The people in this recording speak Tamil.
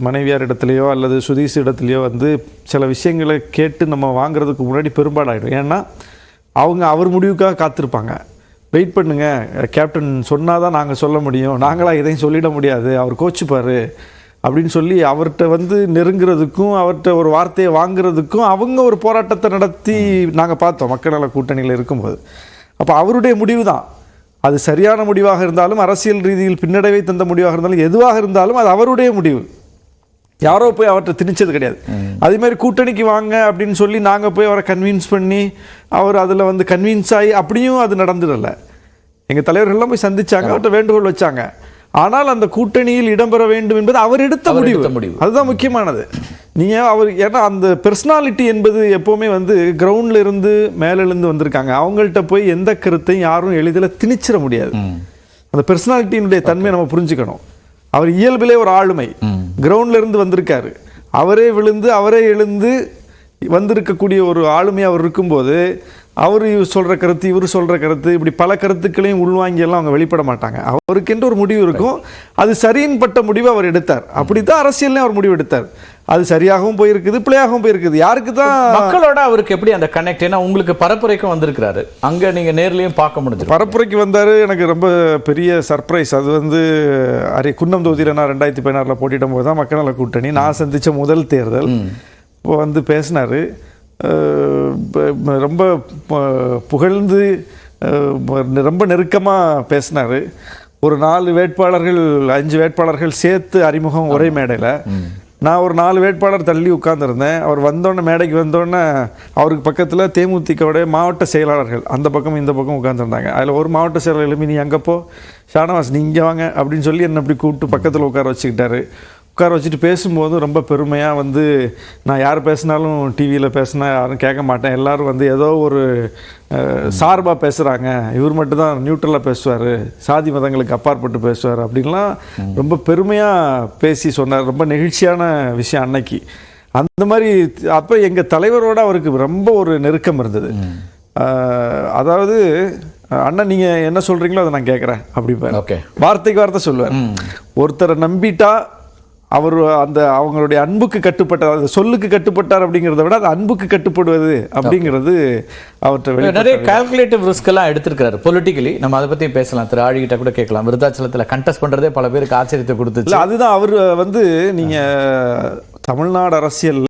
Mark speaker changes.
Speaker 1: மனைவியார் இடத்துலையோ அல்லது சுதீஷ் இடத்துலையோ வந்து சில விஷயங்களை கேட்டு நம்ம வாங்குறதுக்கு முன்னாடி பெரும்பாலாயிடும். ஏன்னா அவங்க அவர் முடிவுக்காக காத்திருப்பாங்க. வெயிட் பண்ணுங்க, கேப்டன் சொன்னால் தான் நாங்கள் சொல்ல முடியும், நாங்களாக எதையும் சொல்லிட முடியாது, அவர் கோச்சுப்பார் அப்படின்னு சொல்லி அவர்கிட்ட வந்து நெருங்கிறதுக்கும் அவர்கிட்ட ஒரு வார்த்தையை வாங்குறதுக்கும் அவங்க ஒரு போராட்டத்தை நடத்தி நாங்கள் பார்த்தோம் மக்கள் நல கூட்டணியில் இருக்கும்போது. அப்போ அவருடைய முடிவு தான் அது சரியான முடிவாக இருந்தாலும், அரசியல் ரீதியில் பின்னடைவை தந்த முடிவாக இருந்தாலும், எதுவாக இருந்தாலும் அது அவருடைய முடிவு. யாரோ போய் அவர்கிட்ட திணிச்சது கிடையாது. அதேமாதிரி கூட்டணிக்கு வாங்க அப்படின்னு சொல்லி நாங்கள் போய் அவரை கன்வின்ஸ் பண்ணி அவர் அதில் வந்து கன்வின்ஸ் ஆகி அப்படியும் அது நடந்துடல. எங்கள் தலைவர்கள்லாம் போய் சந்திச்சாங்க, அவர்கிட்ட வேண்டுகோள் வச்சாங்க. ஆனால் அந்த கூட்டணியில் இடம்பெற வேண்டும் என்பது அவர் எடுத்த முடிவு. அதுதான் முக்கியமானது. நீங்கள் அவர் ஏன்னா அந்த பர்சனாலிட்டி என்பது எப்போவுமே வந்து கிரவுண்டில் இருந்து மேலிருந்து வந்திருக்காங்க. அவங்கள்ட்ட போய் எந்த கருத்தையும் யாரும் எளிதில் திணிச்சிட முடியாது. அந்த பர்சனாலிட்டியினுடைய தன்மையை நம்ம புரிஞ்சுக்கணும். அவர் இயல்பிலே ஒரு ஆளுமை, கிரவுண்டில் இருந்து வந்திருக்காரு. அவரே விழுந்து அவரே எழுந்து வந்திருக்கக்கூடிய ஒரு ஆளுமை அவர் இருக்கும்போது அவர் சொல்கிற கருத்து இவர் சொல்கிற கருத்து இப்படி பல கருத்துக்களையும் உள்வாங்கியெல்லாம் அவங்க வெளிப்பட மாட்டாங்க. அவருக்கென்று ஒரு முடிவு இருக்கும். அது சரியின் பட்ட முடிவு அவர் எடுத்தார். அப்படி தான் அரசியல்லையும் அவர் முடிவு எடுத்தார். அது சரியாகவும் போயிருக்குது, பிள்ளையாகவும் போயிருக்குது. யாருக்கு தான்
Speaker 2: மக்களோட அவருக்கு எப்படி அந்த கனெக்ட்? ஏன்னா உங்களுக்கு பரப்புரைக்கும் வந்திருக்கிறாரு, அங்கே நீங்கள் நேர்லையும் பார்க்க முடிஞ்சு.
Speaker 1: பரப்புரைக்கு வந்தார். எனக்கு ரொம்ப பெரிய சர்ப்ரைஸ். அது வந்து குன்னம் தொகுதியில் நான் 2016 போட்டியிடும் போது தான் மக்கள் நல கூட்டணி நான் சந்தித்த முதல் தேர்தல். இப்போ வந்து பேசினார். ரொம்ப புகழ்ந்து ரொம்ப நெருக்கமாக பேசினார். ஒரு 4 வேட்பாளர்கள் 5 வேட்பாளர்கள் சேர்த்து அறிமுகம் ஒரே மேடையில். நான் ஒரு 4 வேட்பாளர் தள்ளி உட்கார்ந்துருந்தேன். அவர் வந்தோடனே மேடைக்கு வந்தோடனே அவருக்கு பக்கத்தில் தேமுதிகவுடைய மாவட்ட செயலாளர்கள் அந்த பக்கம் இந்த பக்கம் உட்காந்துருந்தாங்க. அதில் ஒரு மாவட்ட செயலாளர் எழுப்பி நீ அங்கே போ, ஷானவாஸ் நீ இங்கே வாங்க அப்படின்னு சொல்லி என்னை அப்படி கூப்பிட்டு பக்கத்தில் உட்கார வச்சுக்கிட்டாரு. உட்கார வச்சுட்டு பேசும்போது ரொம்ப பெருமையாக வந்து நான் யார் பேசினாலும் டிவியில் பேசினா யாரும் கேட்க மாட்டேன், எல்லோரும் வந்து ஏதோ ஒரு சார்பாக பேசுகிறாங்க, இவர் மட்டும்தான் நியூட்ரலாக பேசுவார், சாதி மதங்களுக்கு அப்பாற்பட்டு பேசுவார் அப்படின்லாம் ரொம்ப பெருமையாக பேசி சொன்னார். ரொம்ப நெகிழ்ச்சியான விஷயம் அன்னைக்கு. அந்த மாதிரி அப்போ எங்கள் தலைவரோட அவருக்கு ரொம்ப ஒரு நெருக்கம் இருந்தது. அதாவது அண்ணன் நீங்கள் என்ன சொல்கிறீங்களோ அதை நான் கேட்குறேன் அப்படிப்பார்.
Speaker 2: ஓகே,
Speaker 1: வார்த்தைக்கு வார்த்தை சொல்லுவார். ஒருத்தரை நம்பிட்டா அவர் அந்த அவங்களுடைய அன்புக்கு கட்டுப்பட்டார், அந்த சொல்லுக்கு கட்டுப்பட்டார் அப்படிங்கிறத விட அது அன்புக்கு கட்டுப்படுவது அப்படிங்கிறது அவர்கிட்ட
Speaker 2: நிறைய கால்குலேட்டிவ் ரிஸ்க் எல்லாம் எடுத்திருக்காரு பொலிட்டிக்கலி. நம்ம அதை பற்றி பேசலாம். திரு ஆழிகிட்ட கூட கேட்கலாம். விருத்தாச்சலத்தில் கண்டெஸ்ட் பண்ணுறதே பல பேருக்கு ஆச்சரியத்தை கொடுத்துச்சு.
Speaker 1: அதுதான் அவர் வந்து நீங்கள் தமிழ்நாடு அரசியல்